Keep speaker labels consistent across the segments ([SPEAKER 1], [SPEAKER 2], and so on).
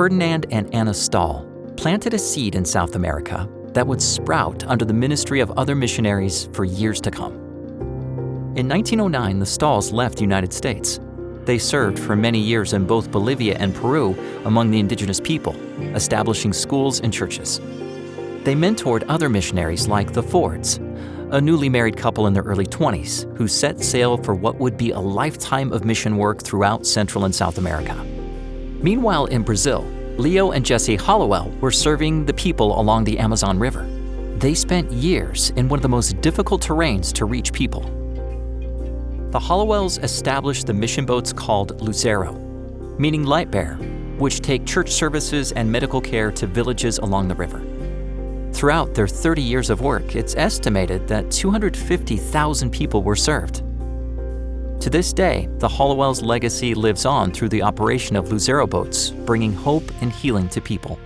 [SPEAKER 1] Ferdinand and Anna Stahl planted a seed in South America that would sprout under the ministry of other missionaries for years to come. In 1909, the Stahls left the United States. They served for many years in both Bolivia and Peru among the indigenous people, establishing schools and churches. They mentored other missionaries like the Fords, a newly married couple in their early 20s who set sail for what would be a lifetime of mission work throughout Central and South America. Meanwhile, in Brazil, Leo and Jesse Hollowell were serving the people along the Amazon River. They spent years in one of the most difficult terrains to reach people. The Hollowells established the mission boats called Lucero, meaning light bearer, which take church services and medical care to villages along the river. Throughout their 30 years of work, it's estimated that 250,000 people were served. To this day, the Hollowells' legacy lives on through the operation of Lucero boats, bringing hope and healing to people.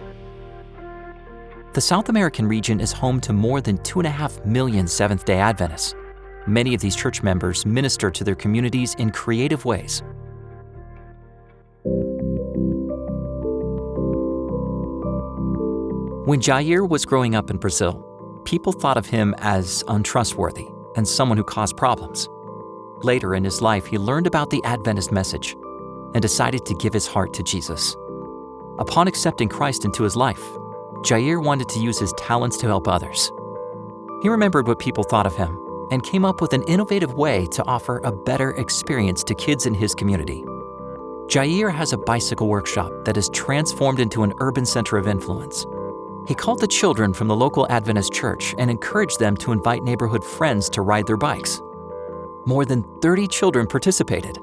[SPEAKER 1] The South American region is home to more than 2.5 million Seventh-day Adventists. Many of these church members minister to their communities in creative ways. When Jair was growing up in Brazil, people thought of him as untrustworthy and someone who caused problems. Later in his life, he learned about the Adventist message and decided to give his heart to Jesus. Upon accepting Christ into his life, Jair wanted to use his talents to help others. He remembered what people thought of him and came up with an innovative way to offer a better experience to kids in his community. Jair has a bicycle workshop that is transformed into an urban center of influence. He called the children from the local Adventist church and encouraged them to invite neighborhood friends to ride their bikes. More than 30 children participated.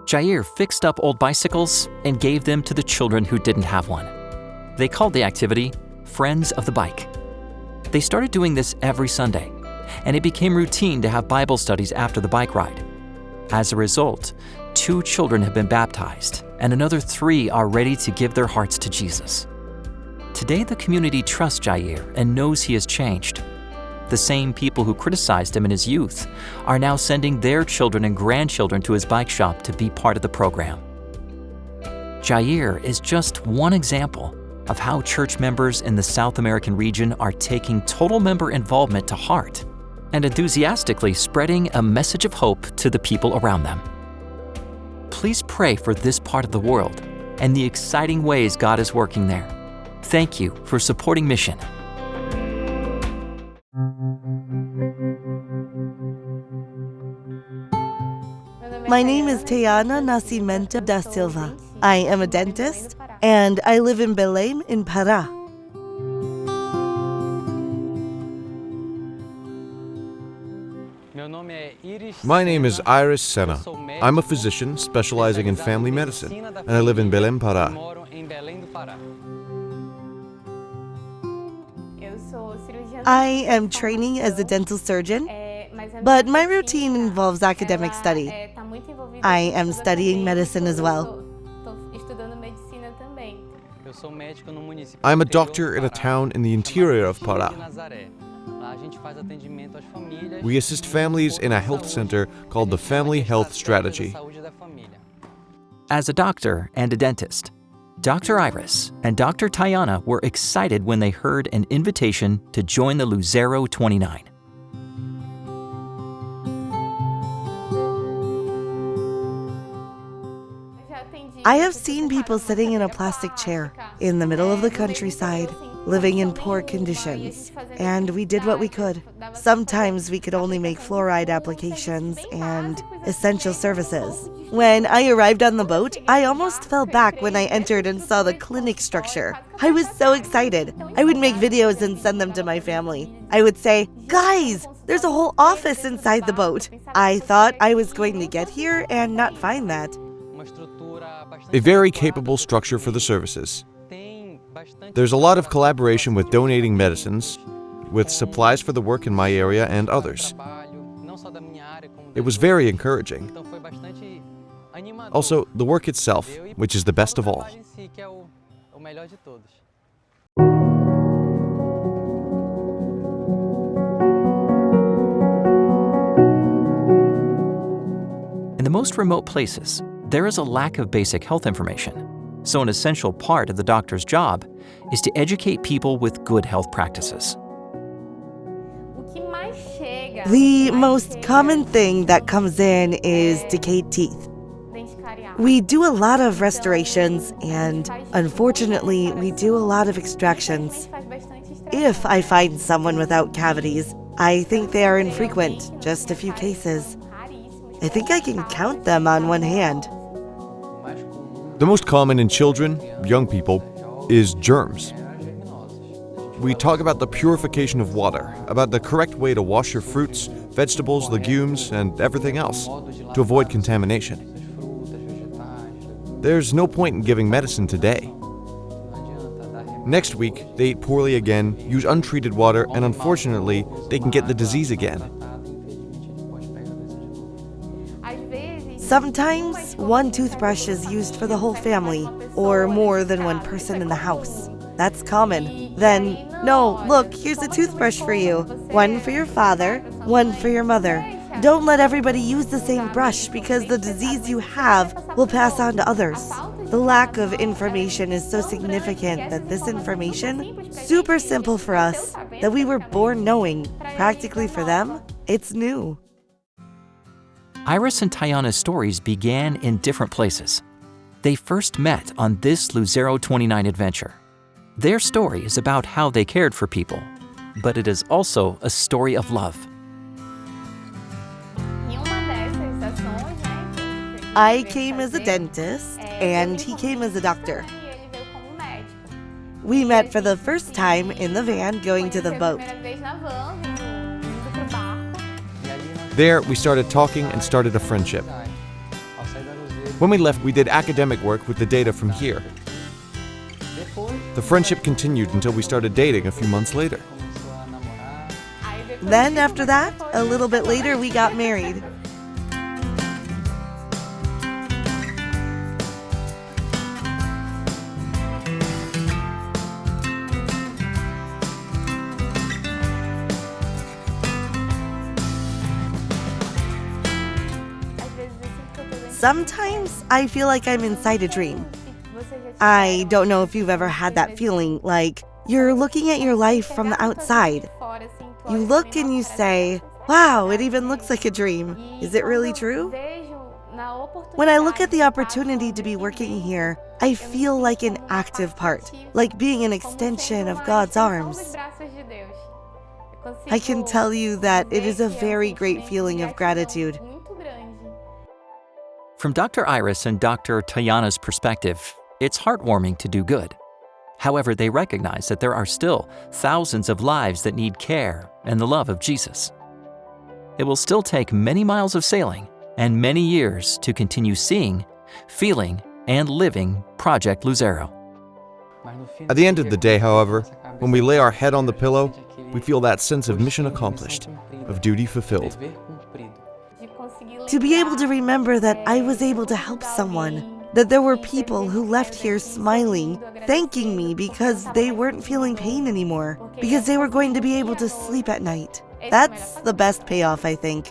[SPEAKER 1] Jair fixed up old bicycles and gave them to the children who didn't have one. They called the activity Friends of the Bike. They started doing this every Sunday, and it became routine to have Bible studies after the bike ride. As a result, 2 children have been baptized, and another 3 are ready to give their hearts to Jesus. Today, the community trusts Jair and knows he has changed. The same people who criticized him in his youth are now sending their children and grandchildren to his bike shop to be part of the program. Jair is just one example of how church members in the South American region are taking total member involvement to heart and enthusiastically spreading a message of hope to the people around them. Please pray for this part of the world and the exciting ways God is working there. Thank you for supporting mission.
[SPEAKER 2] My name is Tayana Nascimento da Silva. I am a dentist, and I live in Belém, in Pará.
[SPEAKER 3] My name is Iris Senna. I'm a physician specializing in family medicine, and I live in Belém, Pará.
[SPEAKER 2] I am training as a dental surgeon, but my routine involves academic study. I am studying medicine as well.
[SPEAKER 3] I'm a doctor in a town in the interior of Pará. We assist families in a health center called the Family Health Strategy.
[SPEAKER 1] As a doctor and a dentist, Dr. Iris and Dr. Tayana were excited when they heard an invitation to join the Lucero 29.
[SPEAKER 2] I have seen people sitting in a plastic chair in the middle of the countryside, living in poor conditions, and we did what we could. Sometimes we could only make fluoride applications and essential services. When I arrived on the boat, I almost fell back when I entered and saw the clinic structure. I was so excited. I would make videos and send them to my family. I would say, "Guys, there's a whole office inside the boat." I thought I was going to get here and not find that.
[SPEAKER 3] A very capable structure for the services. There's a lot of collaboration with donating medicines, with supplies for the work in my area and others. It was very encouraging. Also, the work itself, which is the best of all.
[SPEAKER 1] In the most remote places, there is a lack of basic health information. so an essential part of the doctor's job is to educate people with good health practices.
[SPEAKER 2] The most common thing that comes in is decayed teeth. We do a lot of restorations, and unfortunately, we do a lot of extractions. If I find someone without cavities, I think they are infrequent, just a few cases. I think I can count them on one hand.
[SPEAKER 3] The most common in children, young people, is germs. We talk about the purification of water, about the correct way to wash your fruits, vegetables, legumes, and everything else to avoid contamination. There's no point in giving medicine today. Next week, they eat poorly again, use untreated water, and unfortunately, they can get the disease again.
[SPEAKER 2] Sometimes one toothbrush is used for the whole family, or more than one person in the house. That's common. Then, no, look, here's a toothbrush for you. One for your father, one for your mother. Don't let everybody use the same brush because the disease you have will pass on to others. The lack of information is so significant that this information, super simple for us, that we were born knowing, practically for them, it's new.
[SPEAKER 1] Iris and Tayana's stories began in different places. They first met on this Luzero 29 adventure. Their story is about how they cared for people, but it is also a story of love.
[SPEAKER 2] I came as a dentist, and he came as a doctor. We met for the first time in the van going to the boat.
[SPEAKER 3] There, we started talking and started a friendship. When we left, we did academic work with the data from here. The friendship continued until we started dating a few months later.
[SPEAKER 2] Then after that, a little bit later, we got married. Sometimes I feel like I'm inside a dream. I don't know if you've ever had that feeling, like you're looking at your life from the outside. You look and you say, wow, it even looks like a dream. Is it really true? When I look at the opportunity to be working here, I feel like an active part, like being an extension of God's arms. I can tell you that it is a very great feeling of gratitude.
[SPEAKER 1] From Dr. Iris and Dr. Tayana's perspective, it's heartwarming to do good. However, they recognize that there are still thousands of lives that need care and the love of Jesus. It will still take many miles of sailing and many years to continue seeing, feeling, and living Project Luzero.
[SPEAKER 3] At the end of the day, however, when we lay our head on the pillow, we feel that sense of mission accomplished, of duty fulfilled.
[SPEAKER 2] To be able to remember that I was able to help someone, that there were people who left here smiling, thanking me because they weren't feeling pain anymore, because they were going to be able to sleep at night. That's the best payoff, I think.